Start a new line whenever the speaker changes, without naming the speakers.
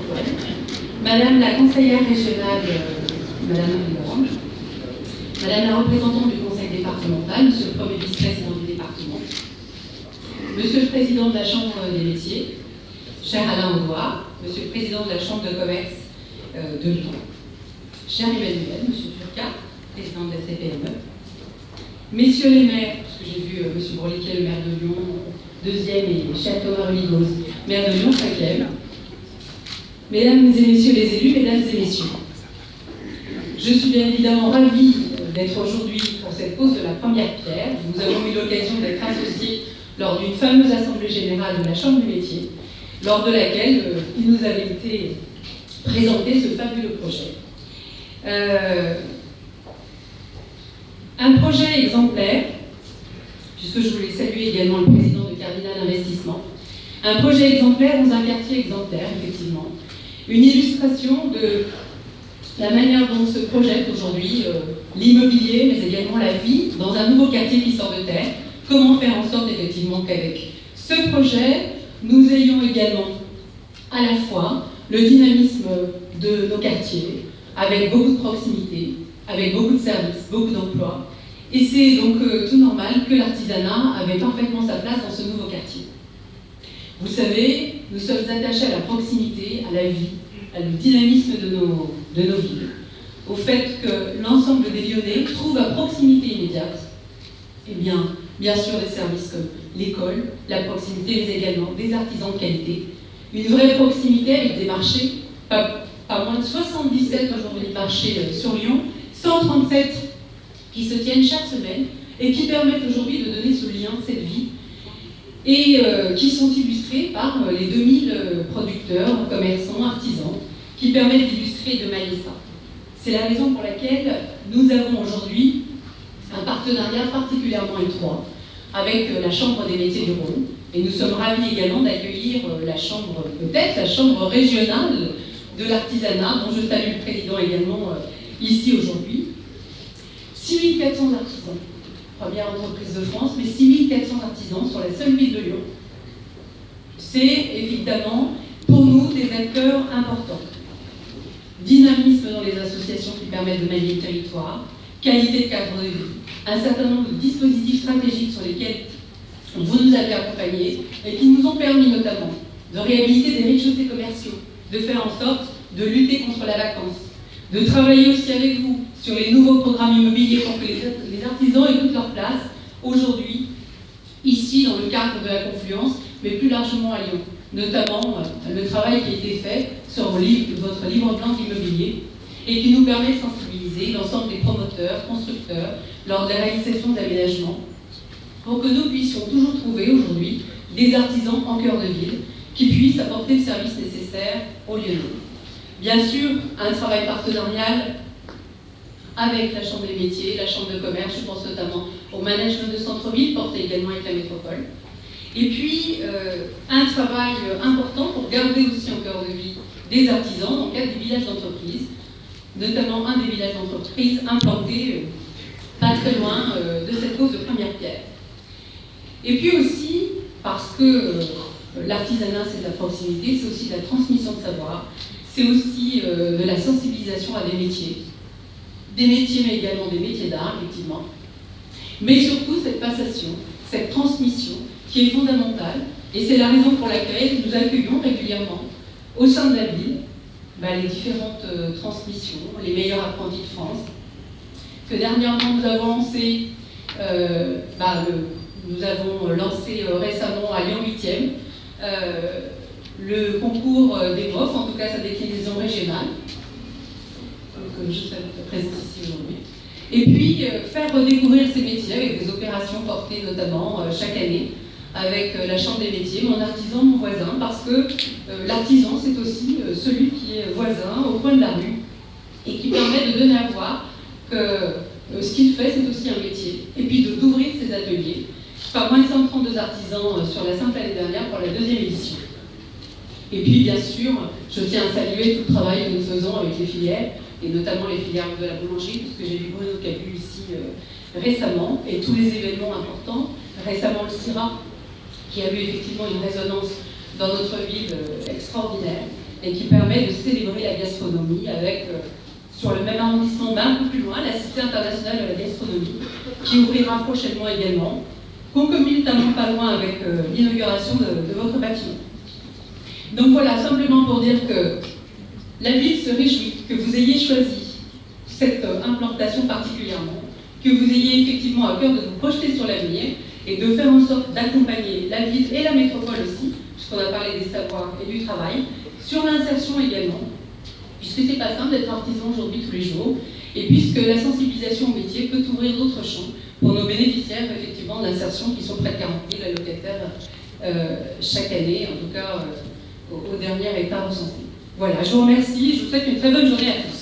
métropole, Madame la conseillère régionale, Madame Marie-Laurent, Madame la représentante du conseil départemental, Monsieur le premier vice-président du département, Monsieur le président de la Chambre des métiers, cher Alain Audoir, Monsieur le président de la Chambre de commerce de Lyon, cher Emmanuel, Monsieur Turca, président de la CPME, Messieurs les maires, parce que j'ai vu Monsieur Bourliquet, le maire de Lyon, 2e, et cher Thomas Religoz, maire de Lyon, 5e, Mesdames et Messieurs les élus, Mesdames et Messieurs, je suis bien évidemment ravie d'être aujourd'hui pour cette pose de la première pierre. Nous avons eu l'occasion d'être associés lors d'une fameuse assemblée générale de la Chambre du métier, lors de laquelle il nous avait été présenté ce fabuleux projet. Un projet exemplaire, puisque je voulais saluer également le président de Cardinal Investissement, un projet exemplaire dans un quartier exemplaire, effectivement. Une illustration de la manière dont se projette aujourd'hui l'immobilier, mais également la vie dans un nouveau quartier qui sort de terre. Comment faire en sorte, effectivement, qu'avec ce projet, nous ayons également à la fois le dynamisme de nos quartiers, avec beaucoup de proximité, avec beaucoup de services, beaucoup d'emplois. Et c'est donc tout normal que l'artisanat avait parfaitement sa place dans ce nouveau quartier. Vous savez, nous sommes attachés à la proximité, à la vie, au dynamisme de nos villes, au fait que l'ensemble des Lyonnais trouvent à proximité immédiate, eh bien sûr des services comme l'école, la proximité, mais également des artisans de qualité, une vraie proximité avec des marchés, pas moins de 77 aujourd'hui marchés sur Lyon, 137 qui se tiennent chaque semaine et qui permettent aujourd'hui de donner ce lien, cette vie, et qui sont illustrés par les 2000 producteurs, commerçants, artisans, qui permettent d'illustrer et de mailler ça. C'est la raison pour laquelle nous avons aujourd'hui un partenariat particulièrement étroit avec la Chambre des métiers du Rhône, et nous sommes ravis également d'accueillir la chambre, peut-être la chambre régionale de l'artisanat, dont je salue le président également ici aujourd'hui. 6400 artisans, première entreprise de France, mais 6400 artisans sur la seule ville de Lyon. C'est évidemment pour nous des acteurs importants. Dynamisme dans les associations qui permettent de manier le territoire, qualité de cadre de vie, un certain nombre de dispositifs stratégiques sur lesquels vous nous avez accompagnés et qui nous ont permis notamment de réhabiliter des rez-de-chaussée commerciaux, de faire en sorte de lutter contre la vacance, de travailler aussi avec vous sur les nouveaux programmes immobiliers pour que les artisans aient toute leur place aujourd'hui, ici dans le cadre de la Confluence, mais plus largement à Lyon. Notamment le travail qui a été fait sur votre livre blanc d'immobilier et qui nous permet de sensibiliser l'ensemble des promoteurs, constructeurs, lors de la réalisation d'aménagements, pour que nous puissions toujours trouver aujourd'hui des artisans en cœur de ville qui puissent apporter le service nécessaire aux Lyonnais. Bien sûr, un travail partenarial avec la Chambre des métiers, la Chambre de commerce, je pense notamment au management de centre-ville, porté également avec la métropole. Et puis, un travail important pour garder aussi en cœur de vie des artisans dans le cadre des villages d'entreprise, notamment un des villages d'entreprise implanté pas très loin de cette pose de première pierre. Et puis aussi, parce que l'artisanat c'est de la proximité, c'est aussi de la transmission de savoir, c'est aussi de la sensibilisation à des métiers mais également des métiers d'art, effectivement. Mais surtout cette passation, cette transmission qui est fondamentale, et c'est la raison pour laquelle nous accueillons régulièrement au sein de la ville les différentes transmissions, les meilleurs apprentis de France, que dernièrement nous avons lancé, nous avons lancé récemment à Lyon 8e le concours des profs, en tout cas sa déclinaison régionale, que je salue ta présence ici aujourd'hui. Et puis faire redécouvrir ces métiers avec des opérations portées notamment chaque année avec la Chambre des métiers, mon artisan, mon voisin, parce que l'artisan c'est aussi celui qui est voisin au coin de la rue et qui permet de donner à voir que ce qu'il fait c'est aussi un métier, et puis d'ouvrir ses ateliers. Pas moins de 132 artisans sur la simple année dernière pour la 2e édition. Et puis bien sûr, je tiens à saluer tout le travail que nous faisons avec les filières, et notamment les filières de la boulangerie, puisque j'ai vu Bruno qui a vu ici récemment, et tous les événements importants. Récemment le CIRA, qui a eu effectivement une résonance dans notre ville extraordinaire. et qui permet de célébrer la gastronomie avec, sur le même arrondissement, mais un peu plus loin, la Cité internationale de la gastronomie, qui ouvrira prochainement également, concomitamment pas loin avec l'inauguration de votre bâtiment. Donc voilà, simplement pour dire que la ville se réjouit que vous ayez choisi cette implantation particulièrement, que vous ayez effectivement à cœur de vous projeter sur l'avenir et de faire en sorte d'accompagner la ville et la métropole aussi, puisqu'on a parlé des savoirs et du travail, sur l'insertion également, puisque c'est pas simple d'être artisan aujourd'hui tous les jours, et puisque la sensibilisation au métier peut ouvrir d'autres champs pour nos bénéficiaires effectivement d'insertion qui sont près de 40 000 allocataires chaque année, en tout cas au dernier état recensé. Voilà, je vous remercie, je vous souhaite une très bonne journée à tous.